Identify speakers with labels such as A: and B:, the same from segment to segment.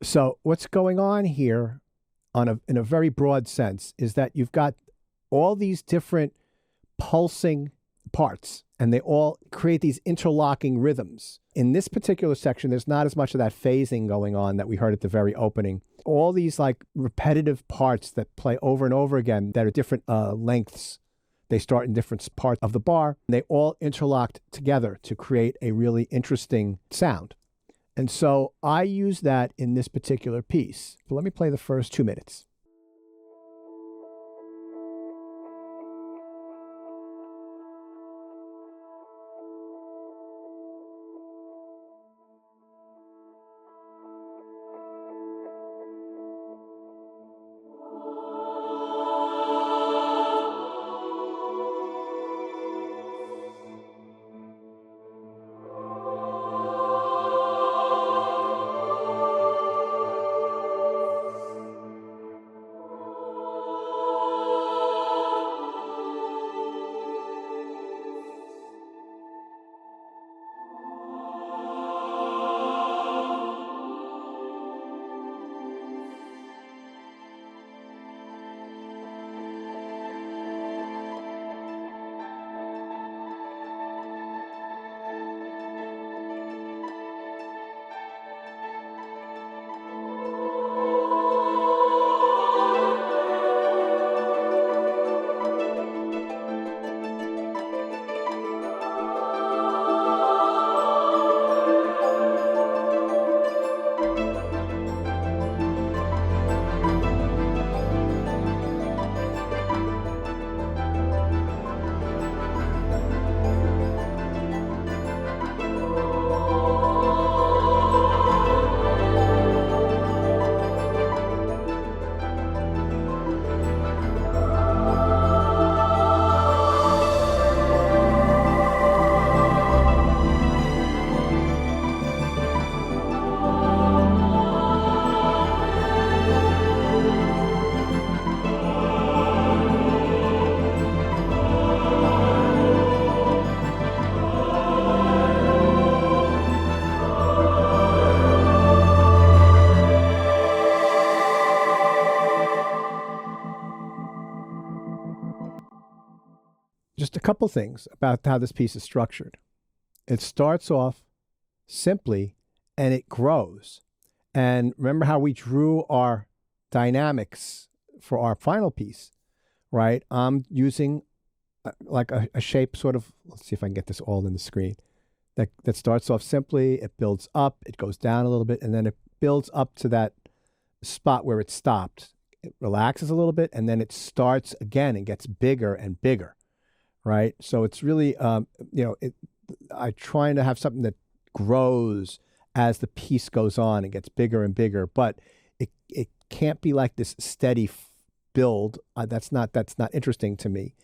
A: So what's going on here in a very broad sense is that you've got all these different pulsing parts, and they all create these interlocking rhythms. In this particular section, there's not as much of that phasing going on that we heard at the very opening. All these like repetitive parts that play over and over again that are different lengths. They start in different parts of the bar. They all interlocked together to create a really interesting sound. And so I use that in this particular piece. But let me play the first 2 minutes. Just a couple things about how this piece is structured. It starts off simply and it grows. And remember how we drew our dynamics for our final piece, right? I'm using like a shape sort of, let's see if I can get this all in the screen, that starts off simply, it builds up, it goes down a little bit, and then it builds up to that spot where it stopped. It relaxes a little bit, and then it starts again and gets bigger and bigger, right? So it's really, I'm trying to have something that grows as the piece goes on and gets bigger and bigger, but it can't be like this steady build. That's not interesting to me.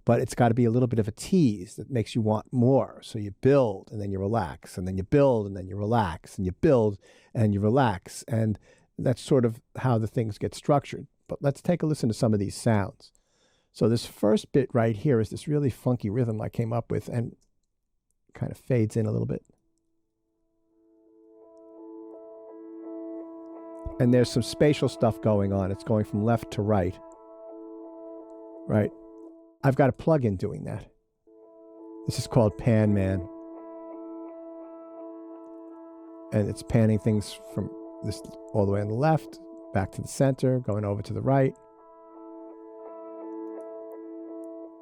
A: But it's got to be a little bit of a tease that makes you want more. So you build and then you relax, and then you build and then you relax, and you build and you relax. And that's sort of how the things get structured. But let's take a listen to some of these sounds. So this first bit right here is this really funky rhythm I came up with, and kind of fades in a little bit. And there's some spatial stuff going on. It's going from left to right. Right. I've got a plugin doing that. This is called PanMan. And it's panning things from this all the way on the left, back to the center, going over to the right.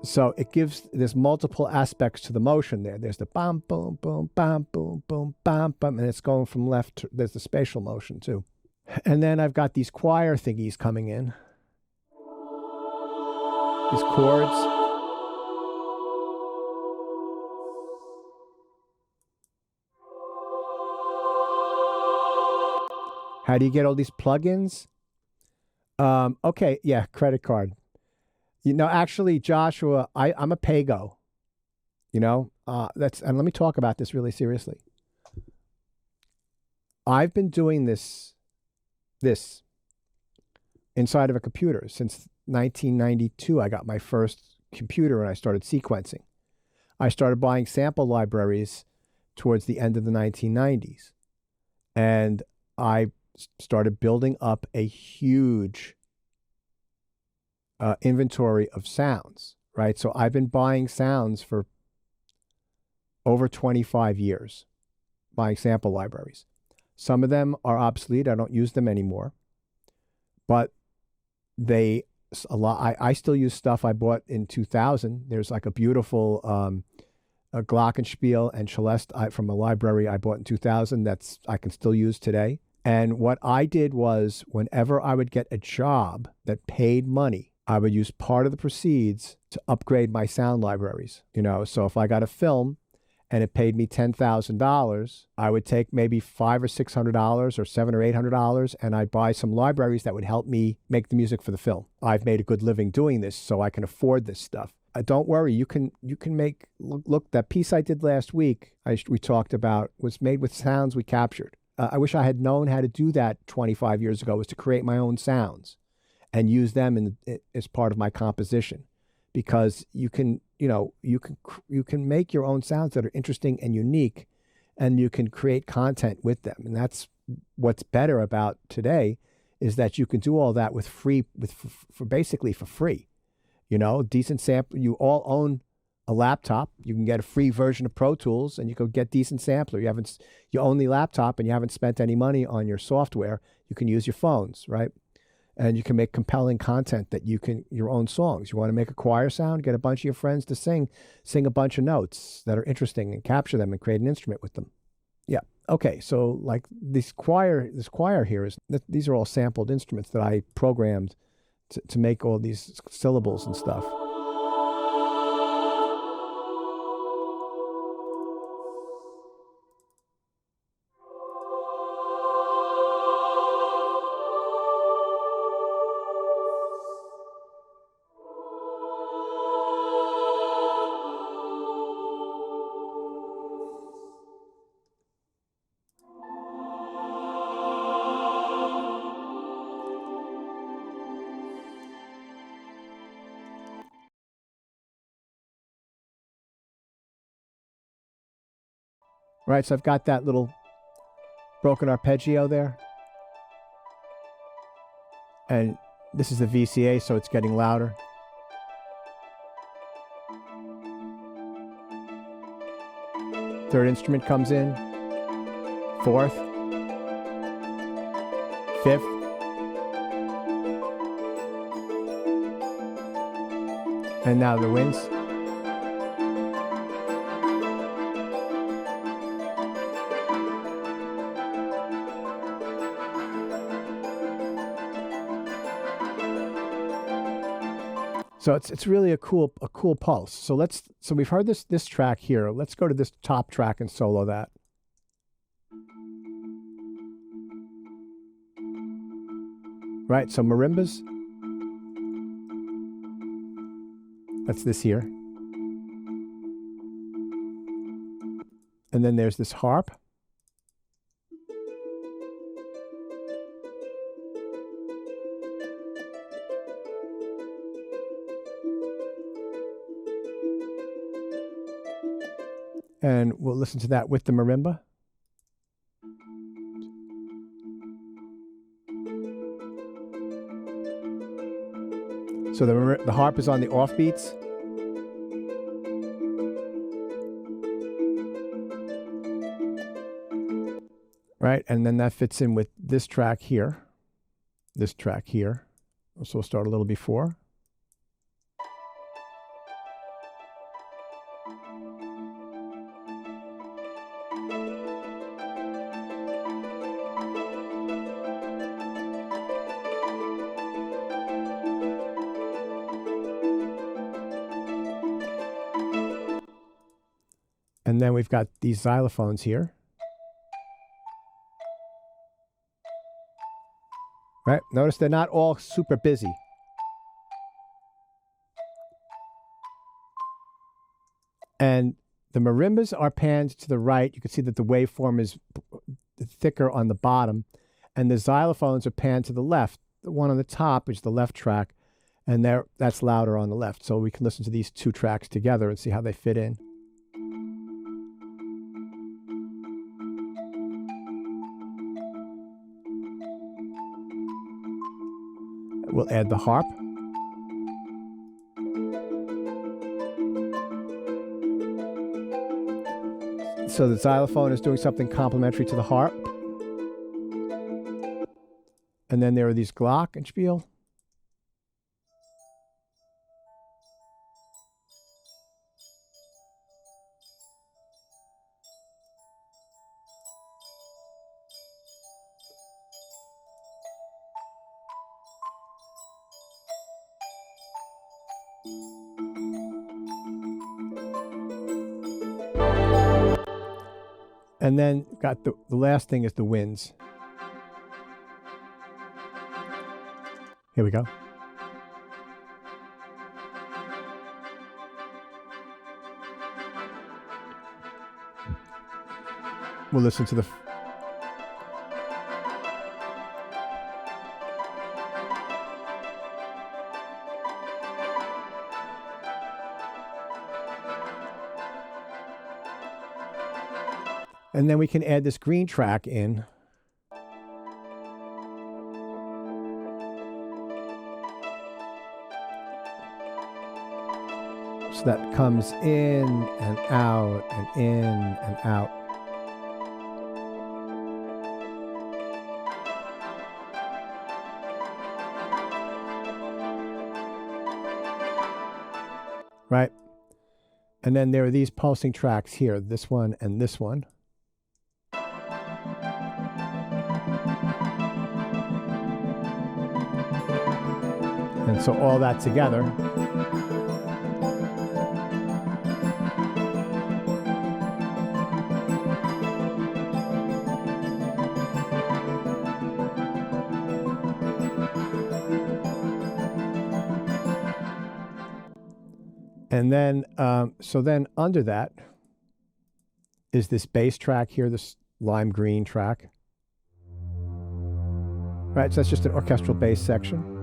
A: So it gives, there's multiple aspects to the motion there. There's the bam, boom, boom, bam, boom, boom, bam, bam, and it's going from left to, there's the spatial motion too. And then I've got these choir thingies coming in. These chords. How do you get all these plugins? Okay, yeah, credit card. You know, actually, Joshua, I'm a Pago. You know, and let me talk about this really seriously. I've been doing this inside of a computer since 1992. I got my first computer and I started sequencing. I started buying sample libraries towards the end of the 1990s. And I started building up a huge inventory of sounds, right? So I've been buying sounds for over 25 years, buying sample libraries. Some of them are obsolete. I don't use them anymore, but I still use stuff I bought in 2000. There's like a beautiful a glockenspiel and celeste from a library I bought in 2000 I can still use today. And what I did was, whenever I would get a job that paid money, I would use part of the proceeds to upgrade my sound libraries. So if I got a film and it paid me $10,000, I would take maybe $500 or $600 or $700 or $800, and I'd buy some libraries that would help me make the music for the film. I've made a good living doing this, so I can afford this stuff. Don't worry, you can make, look, that piece I did last week, we talked about, was made with sounds we captured. I wish I had known how to do that 25 years ago, was to create my own sounds and use them as part of my composition, because you can make your own sounds that are interesting and unique, and you can create content with them. And that's what's better about today, is that you can do all that basically for free. Decent sample. You all own a laptop. You can get a free version of Pro Tools, and you can get decent sampler. You own the laptop, and you haven't spent any money on your software. You can use your phones, right? And you can make compelling content your own songs. You want to make a choir sound, get a bunch of your friends to sing a bunch of notes that are interesting and capture them and create an instrument with them. Yeah. Okay. So like this choir here these are all sampled instruments that I programmed to make all these syllables and stuff. Right, so I've got that little broken arpeggio there. And this is the VCA, so it's getting louder. Third instrument comes in. Fourth. Fifth. And now the winds. So it's really a cool pulse. So we've heard this track here. Let's go to this top track and solo that. Right, so marimbas. That's this here. And then there's this harp. And we'll listen to that with the marimba. So the harp is on the offbeats. Right, and then that fits in with this track here. This track here. So we'll start a little before. And then we've got these xylophones here. Right? Notice they're not all super busy. And the marimbas are panned to the right. You can see that the waveform is thicker on the bottom. And the xylophones are panned to the left. The one on the top is the left track. And that's louder on the left. So we can listen to these two tracks together and see how they fit in. we'll add the harp. So the xylophone is doing something complementary to the harp. And then there are these glockenspiel. And then got the last thing is the winds. Here we go. We'll listen to the... And then we can add this green track in. So that comes in and out and in and out. Right? And then there are these pulsing tracks here, this one and this one. And so all that together and then so then under that is this bass track here, this lime green track. Right, so that's just an orchestral bass section.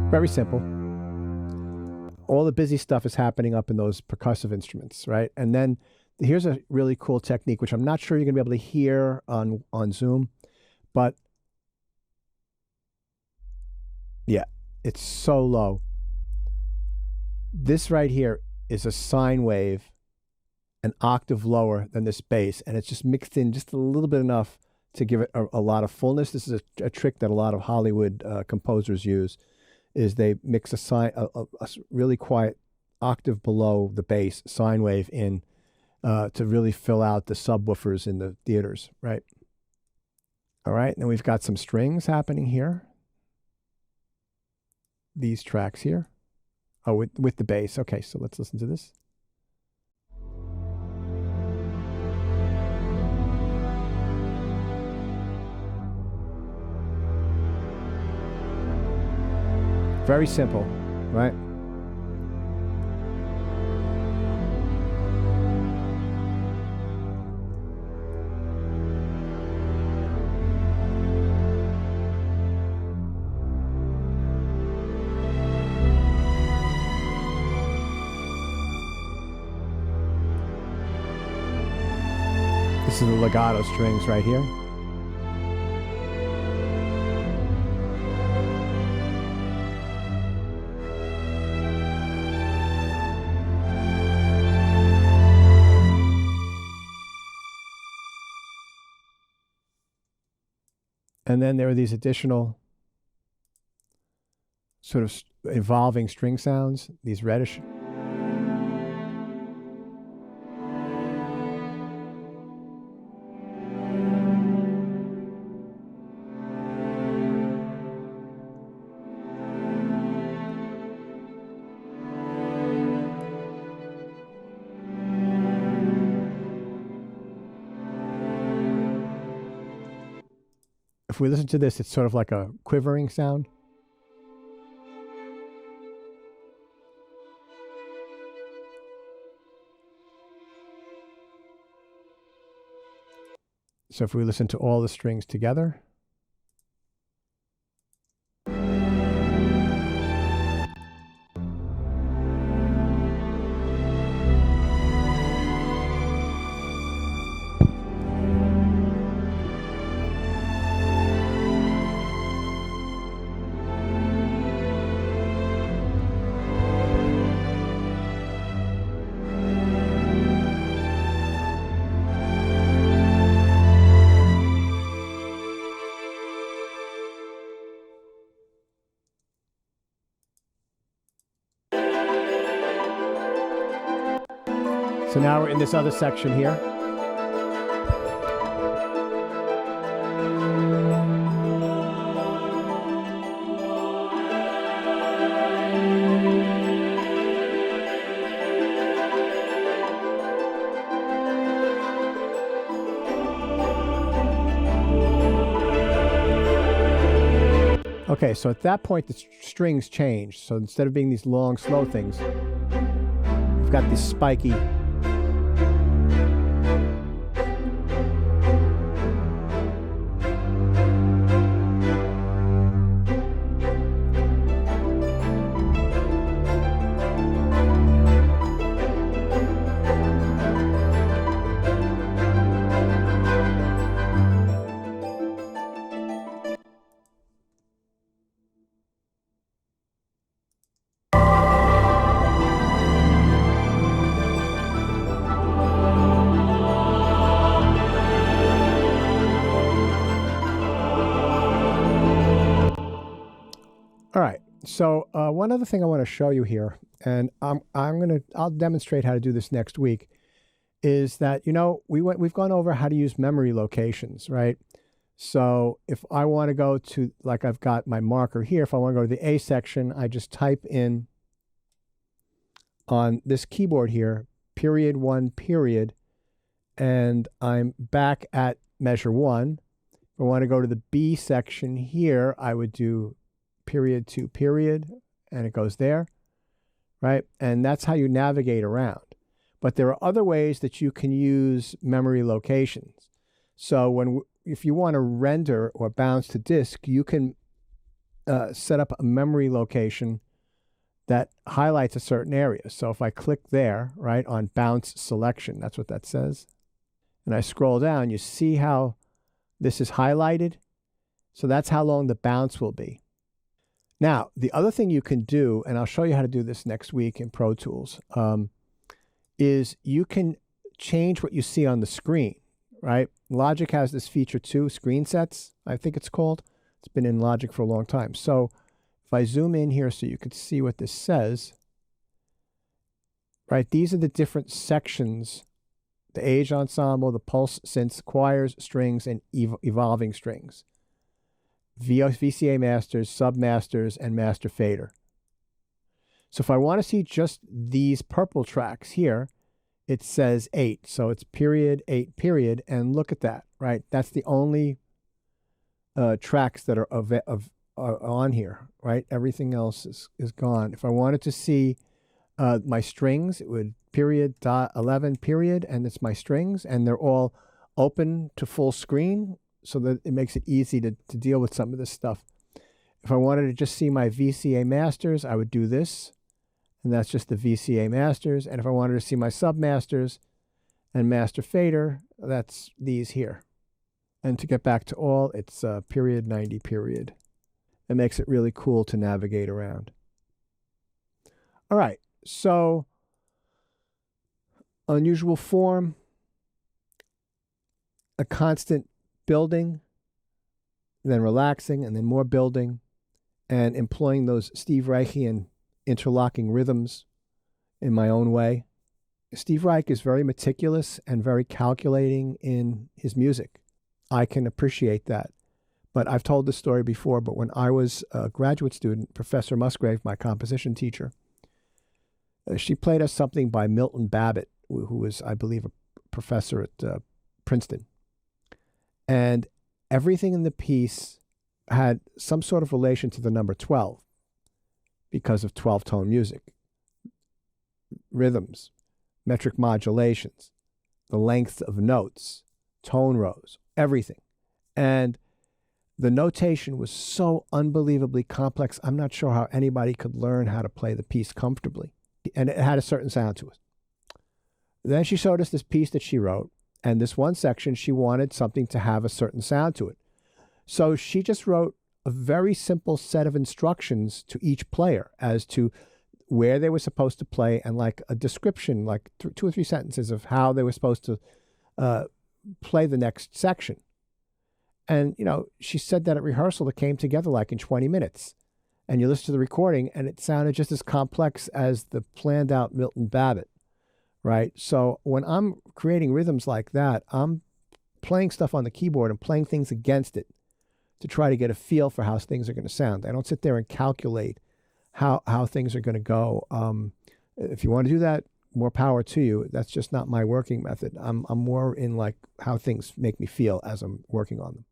A: Very simple. All the busy stuff is happening up in those percussive instruments, right? And then here's a really cool technique, which I'm not sure you're going to be able to hear on Zoom, but yeah, it's so low. This right here is a sine wave, an octave lower than this bass, and it's just mixed in just a little bit enough to give it a lot of fullness. This is a trick that a lot of Hollywood composers use. Is they mix a really quiet octave below the bass sine wave in to really fill out the subwoofers in the theaters, right? All right, and then we've got some strings happening here. These tracks here. Oh, with the bass. Okay, so let's listen to this. Very simple, right? This is the legato strings right here. And then there are these additional sort of evolving string sounds, these reddish. If we listen to this, it's sort of like a quivering sound. So if we listen to all the strings together. So now we're in this other section here. Okay, so at that point, the strings change. So instead of being these long, slow things, we've got this spiky. All right. So one other thing I want to show you here, and I'll demonstrate how to do this next week, is that we've gone over how to use memory locations, right? So if I want to go to, like I've got my marker here, if I want to go to the A section, I just type in on this keyboard here, period 1, period, and I'm back at measure 1. If I want to go to the B section here, I would do period 2, period, and it goes there, right? And that's how you navigate around. But there are other ways that you can use memory locations. So if you want to render or bounce to disk, you can set up a memory location that highlights a certain area. So if I click there, right, on bounce selection, that's what that says, and I scroll down, you see how this is highlighted? So that's how long the bounce will be. Now, the other thing you can do, and I'll show you how to do this next week in Pro Tools, is you can change what you see on the screen, right? Logic has this feature too, screen sets, I think it's called. It's been in Logic for a long time. So if I zoom in here so you can see what this says, right? These are the different sections: the age ensemble, the pulse synths, choirs, strings, and evolving strings. VCA masters, submasters, and master fader. So if I want to see just these purple tracks here, it says 8. So it's period 8, period, and look at that, right? That's the only tracks that are on here, right? Everything else is gone. If I wanted to see my strings, it would period dot 11, period, and it's my strings, and they're all open to full screen, so that it makes it easy to deal with some of this stuff. If I wanted to just see my VCA masters, I would do this, and that's just the VCA masters. And if I wanted to see my submasters and master fader, that's these here. And to get back to all, it's period 90, period. It makes it really cool to navigate around. All right, so unusual form, a constant building, then relaxing, and then more building, and employing those Steve Reichian interlocking rhythms in my own way. Steve Reich is very meticulous and very calculating in his music. I can appreciate that. But I've told this story before, but when I was a graduate student, Professor Musgrave, my composition teacher, she played us something by Milton Babbitt, who was, I believe, a professor at Princeton. And everything in the piece had some sort of relation to the number 12 because of 12-tone music, rhythms, metric modulations, the length of notes, tone rows, everything. And the notation was so unbelievably complex, I'm not sure how anybody could learn how to play the piece comfortably. And it had a certain sound to it. Then she showed us this piece that she wrote, and this one section, she wanted something to have a certain sound to it. So she just wrote a very simple set of instructions to each player as to where they were supposed to play, and like a description, like 2 or 3 sentences of how they were supposed to play the next section. And, she said that at rehearsal, it came together like in 20 minutes. And you listen to the recording, and it sounded just as complex as the planned out Milton Babbitt, right? So when I'm creating rhythms like that, I'm playing stuff on the keyboard and playing things against it to try to get a feel for how things are going to sound. I don't sit there and calculate how things are going to go. If you want to do that, more power to you. That's just not my working method. I'm more in like how things make me feel as I'm working on them.